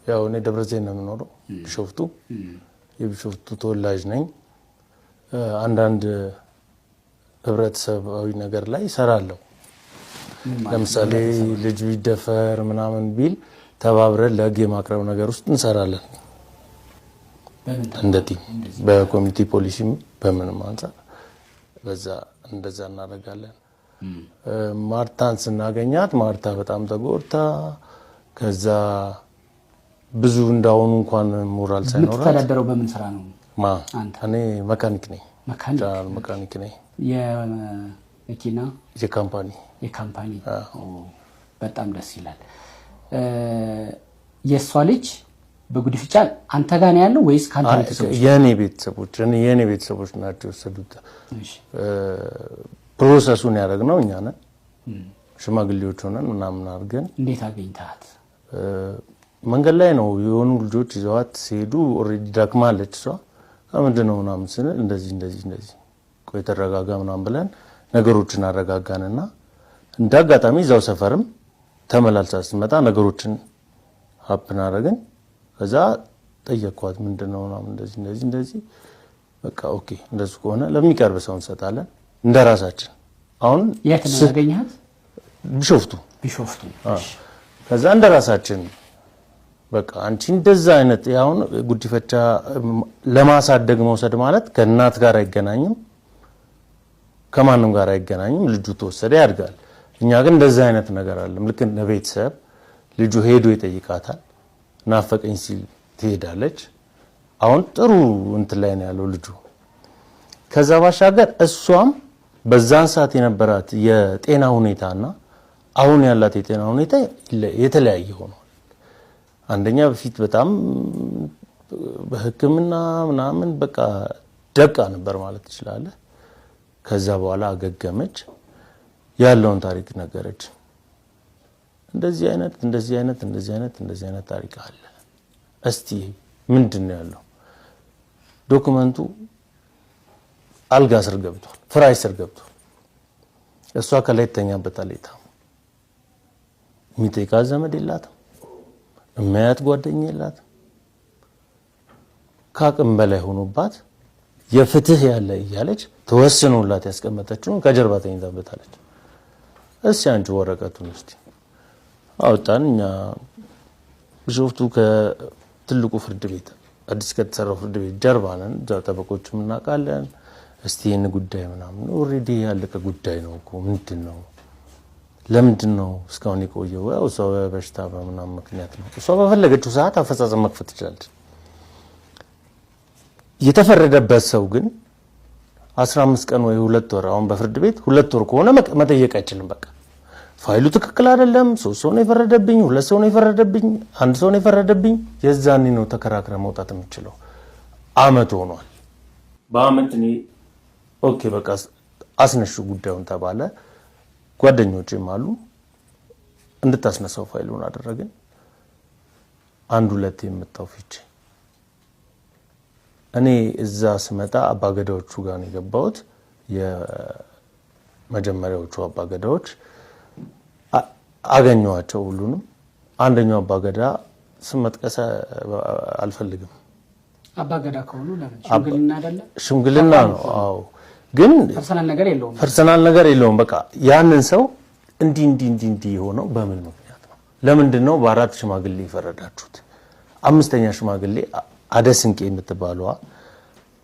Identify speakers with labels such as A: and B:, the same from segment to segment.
A: ያው እኔ ደብረ ዘይት ነው የምኖረው ቢሾፍቱ የቢሾፍቱ ተወላጅ ነኝ አንዳንድ ህብረተሰባዊ ነገር ላይ ሰራለሁ ለምሳሌ ልጅ ቢደፈር ምናምን ቢል ተባብረን ለህግ የማቅረብ ነገር ውስጥ እንሰራለን እንደዚህ በኮሚኒቲ ፖሊሲም በምንም አንፃር በዛ እንደዛ እናደርጋለን ማርታን ስናገኛት ማርታ በጣም ተጎድታ ከዛ ብዙ እንዳውኑ እንኳን ሞራል ሳይኖር
B: ተዳደረው በምን ስራ ነው
A: አንተ እኔ መካኒክ ነኝ መካኒክ ነኝ
B: የመኪና
A: የካምፓኒ
B: በጣም ደስ ይላል የሷ ልጅ በጉዲፍቻ አንተ ጋር ነው ያለው ወይስ ካንተ ቤተሰቦች
A: የኔ ቤተሰቦች ናቸው ወሰዱት ፕሮሰሱን ያደረግነው እኛ ነን ሽማግሌዎች ሆነን ምናምን አድርገን
B: እንዴት አገኝታት
A: መንገድ ላይ ነው የሆኑ ልጆች ይዘዋት ሲሄዱ ኦሬዲ ዳክማለች እሷ ምንድነው ምናምን ስንል እንደዚህ ቆይ ተረጋጋ ምናምን ብለን ነገሮችን አረጋጋንና እንዳጋጣሚ እዛው ሰፈርም ተመላልሳ ስትመጣ ነገሮችን ሀፕን አደረግን ከዛ ጠየቅኳት ምንድነው ምናምን እንደዚህ በቃ ኦኬ እንደዚህ ከሆነ ለሚቀርብ ሰው እንሰጣለን እንደራሳችን አሁን
B: የት ነው ያገኛት
A: ቢሾፍቱ ከዛ እንደራሳችን በቃ አንቺ እንደዛ አይነት ያው ጉዲፈቻ ለማሳደግ መውሰድ ማለት ከእናት ጋር አይገናኝም ከማንም ጋር አይገናኝም ልጁ ተወሰደ ያድጋል እኛ ግን እንደዛ አይነት ነገር አለም ልክ እንደ ቤተሰብ ልጁ ሄዶ ይጠይቃታል ናፈቀኝ ሲል ትሄዳለች አሁን ጥሩ እንትን ላይ ነው ያለው ልጁ ከዛ ባሻገር እሷም በዛን ሰዓት የነበራት የጤና ሁኔታና አሁን ያላት የጤና ሁኔታ የተለያየ ሆኗል አንደኛ በፊት በጣም በህክምና ምናምን በቃ ደቃ ነበር ማለት ይችላል ከዛ በኋላ አገገመች ያለውን ታሪክ ነገረች እንደዚህ አይነት ታሪክ አለ እስቲ ምንድነው ያለው ዶክመንቱ አልጋ ስር ገብቷል ፍራሽ ስር ገብቷል እሷ ከላይ ተኛበታል ሚጤቃ ዘመድ የላትም እማያት ጓደኛ የላትም ካቅም በላይ ሆኖባት የፍትህ ያለ እያለች ተወስኖላት ያስቀመጠችው ከጀርባ ተኝታበታለች እሺ አንቺ ወረቀቱን እስቲ አውጣን እኛ ቢሾፍቱ ከትልቁ ፍርድ ቤት አዲስ ከተሰራው ፍርድ ቤት ጀርባ ነን ጠበቆችም እናውቃለን እስቲ የነ ጉዳይ ምናምን ኦሬዲ ያለቀ ጉዳይ ነው እኮ ምንድነው ለምንድነው እስካሁን የቆየው ያው ሰው በሽታ በምናምን ምክንያት ነው እሷ በፈለገችው ሰዓት አፈጻጸም መክፈት ይችላል የተፈረደበት ሰው ግን 15 ቀን ወይ 2 ወር አሁን በፍርድ ቤት 2 ወር ከሆነ መጠየቅ አይችልም በቃ ፋይሉ ትክክል አይደለም 3 ሰው ነው የፈረደብኝ 2 ሰው ነው የፈረደብኝ 1 ሰው ነው የፈረደብኝ የዛኔ ነው ተከራክረ መውጣት የምችለው አመት ሆኗል በአመት እኔ ኦኬ በቃ አስነሹ ጉዳዩን ተባለ ጓደኞቼም አሉ እንድታስነሳው ፋይሉን አደረግን አንድ ሁለት የመጣው ፊቼ እኔ እዛ ስመጣ አባገዳዎቹ ጋር ነው የገባሁት የመጀመሪያዎቹ አባገዳዎች አገኘዋቸው ሁሉንም አንደኛው አባገዳ ስመጥቀስ አልፈልግም
B: አባገዳ ከሆኑ ለምን ሽምግልና አይደለ
A: ሽምግልና ነው አዎ ግን ፐርሰናል ነገር የለውም በቃ ያንን ሰው እንዲ ሆነው በምን ምክንያት ነው ለምንድነው በአራት ሽማግሌ ይፈረዳችሁት አምስተኛ ሽማግሌ አደስንቄ የምትባለዋ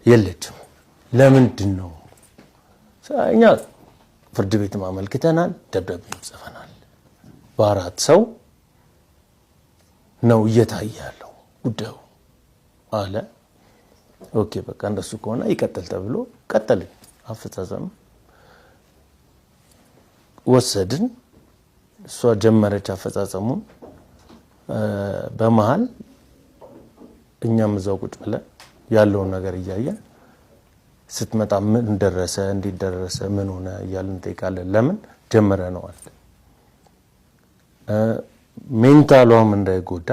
A: የለችም ለምንድነው እኛ ፍርድ ቤት ማመልከተናል ደብዳቤም ጽፈናል በአራት ሰው ነው እየታያለው ጉዳዩ አለ ኦኬ በቃ እንደሱ ከሆነ ይቀጥል ተብሎ ቀጠልን አፈጻጸም ወሰድን እሷ ጀመረች አፈጻጸሙን በመሃል እኛም እዛው ቁጭ ብለን ያለውን ነገር እያየን ስትመጣ ምን ደረሰ እንዴት ደረሰ ምን ሆነ እያልን ጠይቃለን ለምን ጀመረነዋል ሜንታሏም እንዳይጎዳ